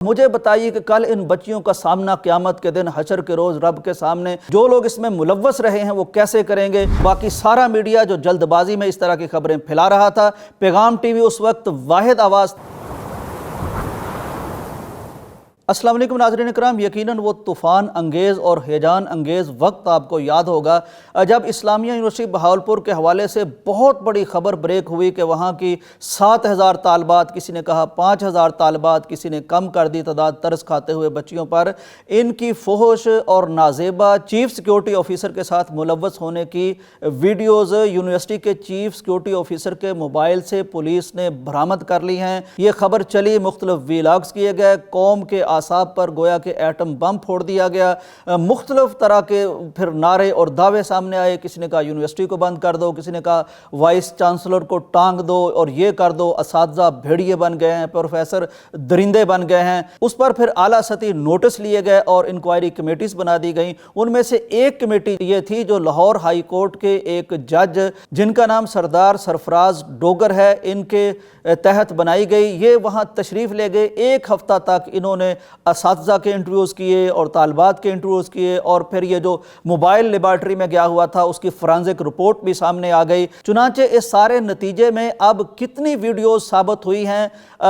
مجھے بتائیے کہ کل ان بچیوں کا سامنا قیامت کے دن حشر کے روز رب کے سامنے جو لوگ اس میں ملوث رہے ہیں وہ کیسے کریں گے؟ باقی سارا میڈیا جو جلد بازی میں اس طرح کی خبریں پھیلا رہا تھا، پیغام ٹی وی اس وقت واحد آواز۔ السلام علیکم ناظرین اکرام، یقیناً وہ طوفان انگیز اور ہیجان انگیز وقت آپ کو یاد ہوگا جب اسلامیہ یونیورسٹی بہاولپور کے حوالے سے بہت بڑی خبر بریک ہوئی کہ وہاں کی 7,000 طالبات، کسی نے کہا 5,000 طالبات، کسی نے کم کر دی تعداد، ترس کھاتے ہوئے بچیوں پر ان کی فحش اور نازیبا چیف سیکیورٹی آفیسر کے ساتھ ملوث ہونے کی ویڈیوز یونیورسٹی کے چیف سیکیورٹی آفیسر کے موبائل سے پولیس نے برآمد کر لی ہیں۔ یہ خبر چلی، مختلف ویلاگز کیے گئے، قوم کے اعصاب پر گویا کہ ایٹم بم پھوڑ دیا گیا، مختلف طرح کے پھر نعرے اور دعوے سامنے آئے۔ کسی نے کہا یونیورسٹی کو بند کر دو، کسی نے کہا وائس چانسلر کو ٹانگ دو اور یہ کر دو، اساتذہ بھیڑیے بن گئے ہیں، پروفیسر درندے بن گئے ہیں۔ اس پر پھر اعلیٰ سطحی نوٹس لیے گئے اور انکوائری کمیٹیز بنا دی گئیں۔ ان میں سے ایک کمیٹی یہ تھی جو لاہور ہائی کورٹ کے ایک جج جن کا نام سردار سرفراز ڈوگر ہے، ان کے تحت بنائی گئی۔ یہ وہاں تشریف لے گئے، ایک ہفتہ تک انہوں نے اساتذہ کے انٹرویوز کیے اور طالبات کے انٹرویوز کیے، اور پھر یہ جو موبائل لیبارٹری میں گیا ہوا تھا اس کی فرانزک رپورٹ بھی سامنے آ گئی۔ چنانچہ اس سارے نتیجے میں اب کتنی ویڈیوز ثابت ہوئی ہیں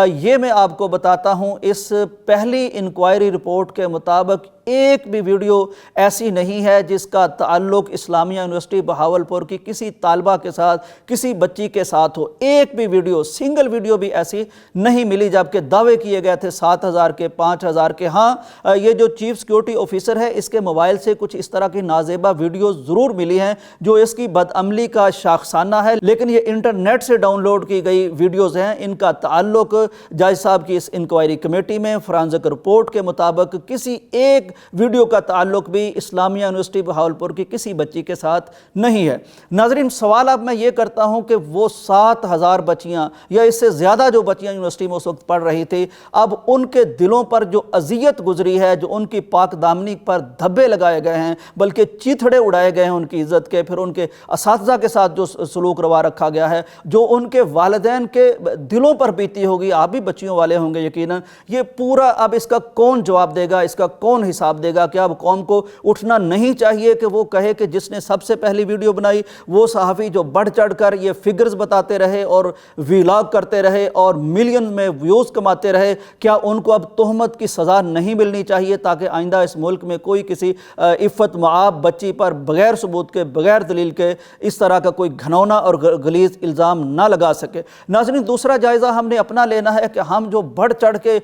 یہ میں آپ کو بتاتا ہوں۔ اس پہلی انکوائری رپورٹ کے مطابق ایک بھی ویڈیو ایسی نہیں ہے جس کا تعلق اسلامیہ یونیورسٹی بہاولپور کی کسی طالبہ کے ساتھ، کسی بچی کے ساتھ ہو۔ ایک بھی ویڈیو، سنگل ویڈیو بھی ایسی نہیں ملی، جبکہ دعوے کیے گئے تھے 7,000 کے، 5,000 کے۔ ہاں، یہ جو چیف سیکیورٹی آفیسر ہے اس کے موبائل سے کچھ اس طرح کی نازیبا ویڈیوز ضرور ملی ہیں جو اس کی بدعملی کا شاخسانہ ہے، لیکن یہ انٹرنیٹ سے ڈاؤن لوڈ کی گئی ویڈیوز ہیں۔ ان کا تعلق جج صاحب کی اس انکوائری کمیٹی میں فرانزک رپورٹ کے مطابق کسی ایک ویڈیو کا تعلق بھی اسلامیہ یونیورسٹی بہاولپور کی کسی بچی کے ساتھ نہیں ہے۔ ناظرین، سوال اب میں یہ کرتا ہوں کہ وہ 7,000 بچیاں یا اس سے زیادہ جو بچیاں یونیورسٹی میں اس وقت پڑھ رہی تھی، اب ان کے دلوں پر جو اذیت گزری ہے، جو ان کی پاک دامنی پر دھبے لگائے گئے ہیں، بلکہ چیتھڑے اڑائے گئے ہیں ان کی عزت کے، پھر ان کے اساتذہ کے ساتھ جو سلوک روا رکھا گیا ہے، جو ان کے والدین کے دلوں پر بیتی ہوگی، آپ بھی بچیوں والے ہوں گے یقیناً، یہ پورا اب اس کا کون جواب دے گا، اس کا کون حساب دے گا؟ کہ اب قوم کو اٹھنا نہیں چاہیے کہ وہ کہے کہ جس نے سب سے پہلی ویڈیو بنائی وہ صحافی جو بڑھ چڑھ کر یہ فگرز بتاتے رہے اور ویلاگ کرتے رہے اور ملین میں ویوز کماتے رہے، کیا ان کو اب تہمت کی سزا نہیں ملنی چاہیے تاکہ آئندہ اس ملک میں کوئی کسی عفت معاب بچی پر بغیر ثبوت کے، بغیر دلیل کے اس طرح کا کوئی گھنونا اور غلیظ الزام نہ لگا سکے؟ ناظرین، دوسرا جائزہ ہم نے اپنا لینا ہے کہ ہم جو بڑھ چڑھ کے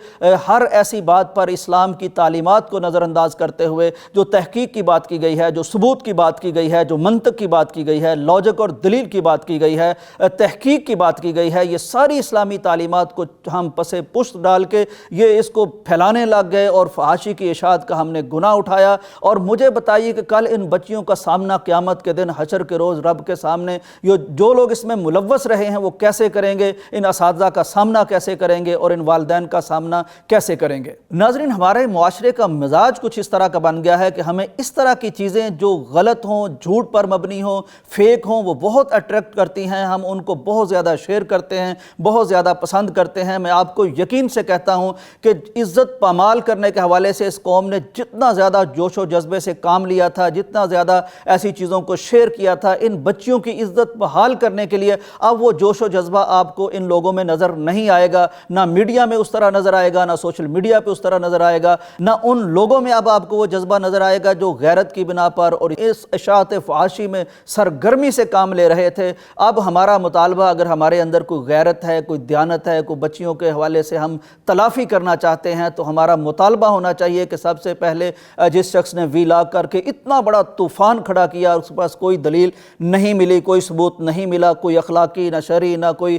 ہر ایسی بات پر اسلام کی تعلیمات کو نظر انداز کرتے ہوئے جو تحقیق کی بات کی گئی ہے، جو ثبوت کی بات کی گئی ہے، جو منطق کی بات کی گئی ہے، لاجک اور دلیل کی بات کی گئی ہے، تحقیق کی بات کی گئی ہے، یہ ساری اسلامی تعلیمات کو ہم پسے پشت ڈال کے یہ اس کو پھیلانے لگ گئے اور فحاشی کی اشاعت کا ہم نے گناہ اٹھایا۔ اور مجھے بتائیے کہ کل ان بچیوں کا سامنا قیامت کے دن حشر کے روز رب کے سامنے جو لوگ اس میں ملوث رہے ہیں وہ کیسے کریں گے؟ ان اساتذہ کا سامنا کیسے کریں گے اور ان والدین کا سامنا کیسے کریں گے؟ ناظرین، ہمارے معاشرے کا مزاج کچھ اس طرح کا بن گیا ہے کہ ہمیں اس طرح کی چیزیں جو غلط ہوں، جھوٹ پر مبنی ہوں، فیک ہوں، وہ بہت اٹریکٹ کرتی ہیں، ہم ان کو بہت زیادہ شیئر کرتے ہیں، بہت زیادہ پسند کرتے ہیں۔ میں آپ کو یقین سے کہتا ہوں کہ عزت پامال کرنے کے حوالے سے اس قوم نے جتنا زیادہ جوش و جذبے سے کام لیا تھا، جتنا زیادہ ایسی چیزوں کو شیئر کیا تھا، ان بچیوں کی عزت بحال کرنے کے لیے اب وہ جوش و جذبہ آپ کو ان لوگوں میں نظر نہیں آئے گا، نہ میڈیا میں اس طرح نظر آئے گا، نہ سوشل میڈیا پہ اس طرح نظر آئے گا، نہ ان لوگوں میں اب آپ کو وہ جذبہ نظر آئے گا جو غیرت کی بنا پر اور اس اشاعت فحاشی میں سرگرمی سے کام لے رہے تھے۔ اب ہمارا مطالبہ، اگر ہمارے اندر کوئی غیرت ہے، کوئی دیانت ہے، کوئی بچیوں کے حوالے سے ہم تلافی کرنا چاہتے ہیں، تو ہمارا مطالبہ ہونا چاہیے کہ سب سے پہلے جس شخص نے ویلاگ کر کے اتنا بڑا طوفان کھڑا کیا، اس کے پاس کوئی دلیل نہیں ملی، کوئی ثبوت نہیں ملا، کوئی اخلاقی نہ شرعی نہ کوئی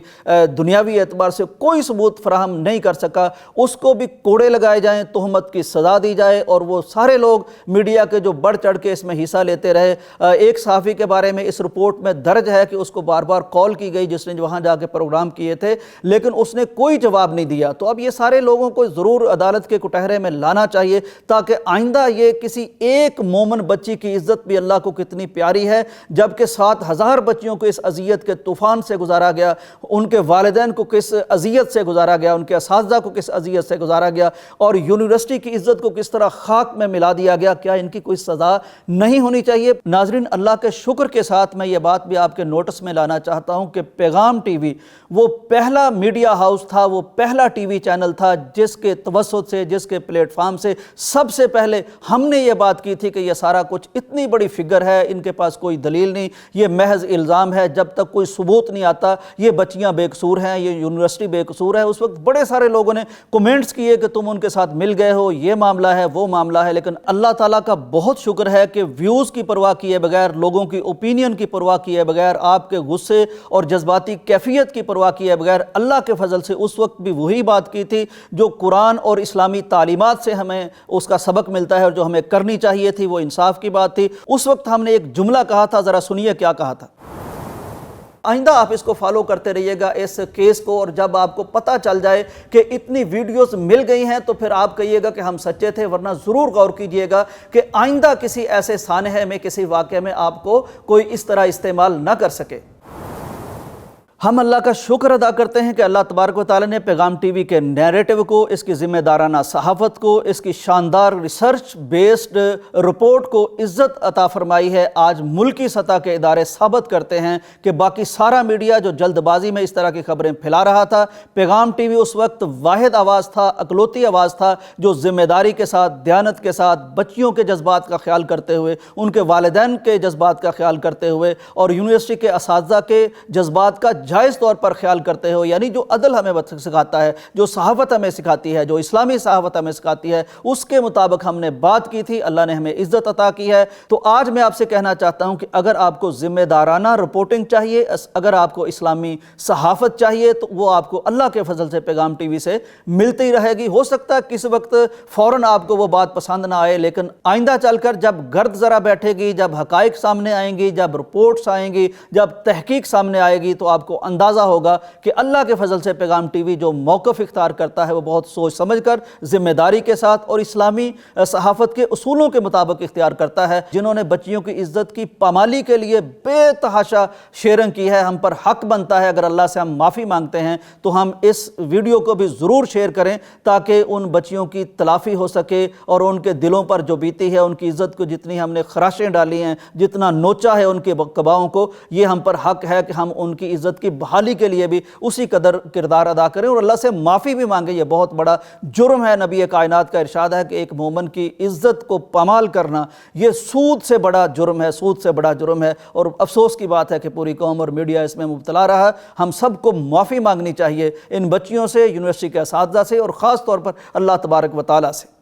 دنیاوی اعتبار سے کوئی ثبوت فراہم نہیں کر سکا، اس کو بھی کوڑے لگائے جائیں، تہمت کی سزا دی جائے اور اور وہ سارے لوگ میڈیا کے جو بڑھ چڑھ کے اس میں حصہ لیتے رہے۔ ایک صحافی کے بارے میں اس رپورٹ میں درج ہے کہ اس کو بار بار کال کی گئی جس نے وہاں جا کے پروگرام کیے تھے، لیکن اس نے کوئی جواب نہیں دیا۔ تو اب یہ سارے لوگوں کو ضرور عدالت کے کٹہرے میں لانا چاہیے تاکہ آئندہ یہ کسی ایک مومن بچی کی عزت بھی اللہ کو کتنی پیاری ہے، جبکہ 7,000 بچیوں کو اس اذیت کے طوفان سے گزارا گیا، ان کے والدین کو کس اذیت سے گزارا گیا، ان کے اساتذہ کو کس اذیت سے گزارا گیا، اور یونیورسٹی کی عزت کو کس طرح خاک میں ملا دیا گیا۔ کیا ان کی کوئی سزا نہیں ہونی چاہیے؟ ناظرین، اللہ کے شکر کے ساتھ میں یہ بات بھی آپ کے نوٹس میں لانا چاہتا ہوں کہ پیغام ٹی وی وہ پہلا میڈیا ہاؤس تھا، وہ پہلا ٹی وی چینل تھا جس کے توسط سے، جس کے پلیٹ فارم سے سب سے پہلے ہم نے یہ بات کی تھی کہ یہ سارا کچھ اتنی بڑی فگر ہے، ان کے پاس کوئی دلیل نہیں، یہ محض الزام ہے، جب تک کوئی ثبوت نہیں آتا یہ بچیاں بے قصور ہیں، یہ یونیورسٹی بے قصور ہے۔ اس وقت بڑے سارے لوگوں نے کومنٹس کیے کہ تم ان کے ساتھ مل گئے ہو، یہ معاملہ ہے، وہ معاملہ ہے، لیکن اللہ تعالیٰ کا بہت شکر ہے کہ ویوز کی پرواہ کیے بغیر، لوگوں کی اوپینین کی پرواہ کیے بغیر، آپ کے غصے اور جذباتی کیفیت کی پرواہ کیے بغیر اللہ کے فضل سے اس وقت بھی وہی بات کی تھی جو قرآن اور اسلامی تعلیمات سے ہمیں اس کا سبق ملتا ہے اور جو ہمیں کرنی چاہیے تھی، وہ انصاف کی بات تھی۔ اس وقت ہم نے ایک جملہ کہا تھا، ذرا سنیے کیا کہا تھا۔ آئندہ آپ اس کو فالو کرتے رہیے گا اس کیس کو، اور جب آپ کو پتہ چل جائے کہ اتنی ویڈیوز مل گئی ہیں تو پھر آپ کہیے گا کہ ہم سچے تھے، ورنہ ضرور غور کیجئے گا کہ آئندہ کسی ایسے سانحے میں، کسی واقعے میں آپ کو کوئی اس طرح استعمال نہ کر سکے۔ ہم اللہ کا شکر ادا کرتے ہیں کہ اللہ تبارک و تعالیٰ نے پیغام ٹی وی کے نیریٹو کو، اس کی ذمہ دارانہ صحافت کو، اس کی شاندار ریسرچ بیسڈ رپورٹ کو عزت عطا فرمائی ہے۔ آج ملکی سطح کے ادارے ثابت کرتے ہیں کہ باقی سارا میڈیا جو جلد بازی میں اس طرح کی خبریں پھیلا رہا تھا، پیغام ٹی وی اس وقت واحد آواز تھا، اکلوتی آواز تھا، جو ذمہ داری کے ساتھ، دیانت کے ساتھ، بچیوں کے جذبات کا خیال کرتے ہوئے، ان کے والدین کے جذبات کا خیال کرتے ہوئے، اور یونیورسٹی کے اساتذہ کے جذبات کا جائز طور پر خیال کرتے ہو، یعنی جو عدل ہمیں سکھاتا ہے، جو صحافت ہمیں سکھاتی ہے، جو اسلامی صحافت ہمیں سکھاتی ہے، اس کے مطابق ہم نے بات کی تھی۔ اللہ نے ہمیں عزت عطا کی ہے۔ تو آج میں آپ سے کہنا چاہتا ہوں کہ اگر آپ کو ذمہ دارانہ رپورٹنگ چاہیے، اگر آپ کو اسلامی صحافت چاہیے، تو وہ آپ کو اللہ کے فضل سے پیغام ٹی وی سے ملتی رہے گی۔ ہو سکتا ہے کس وقت فوراً آپ کو وہ بات پسند نہ آئے، لیکن آئندہ چل کر جب گرد ذرا بیٹھے گی، جب حقائق سامنے آئیں گی، جب رپورٹس آئیں گی، جب تحقیق سامنے آئے گی، تو آپ کو اندازہ ہوگا کہ اللہ کے فضل سے پیغام ٹی وی جو موقف اختیار کرتا ہے وہ بہت سوچ سمجھ کر، ذمہ داری کے ساتھ اور اسلامی صحافت کے اصولوں کے مطابق اختیار کرتا ہے۔ جنہوں نے بچیوں کی عزت کی پامالی کے لیے بے تحاشا شیئرنگ کی ہے، ہم پر حق بنتا ہے، اگر اللہ سے ہم معافی مانگتے ہیں تو ہم اس ویڈیو کو بھی ضرور شیئر کریں تاکہ ان بچیوں کی تلافی ہو سکے اور ان کے دلوں پر جو بیتی ہے، ان کی عزت کو جتنی ہم نے خراشیں ڈالی ہیں، جتنا نوچا ہے ان کے قباؤں کو، یہ ہم پر حق ہے کہ ہم ان کی عزت کی بحالی کے لیے بھی اسی قدر کردار ادا کریں اور اللہ سے معافی بھی مانگیں۔ یہ بہت بڑا جرم ہے۔ نبی کائنات کا ارشاد ہے کہ ایک مومن کی عزت کو پامال کرنا یہ سود سے بڑا جرم ہے، سود سے بڑا جرم ہے، اور افسوس کی بات ہے کہ پوری قوم اور میڈیا اس میں مبتلا رہا۔ ہم سب کو معافی مانگنی چاہیے ان بچیوں سے، یونیورسٹی کے اساتذہ سے، اور خاص طور پر اللہ تبارک و تعالیٰ سے۔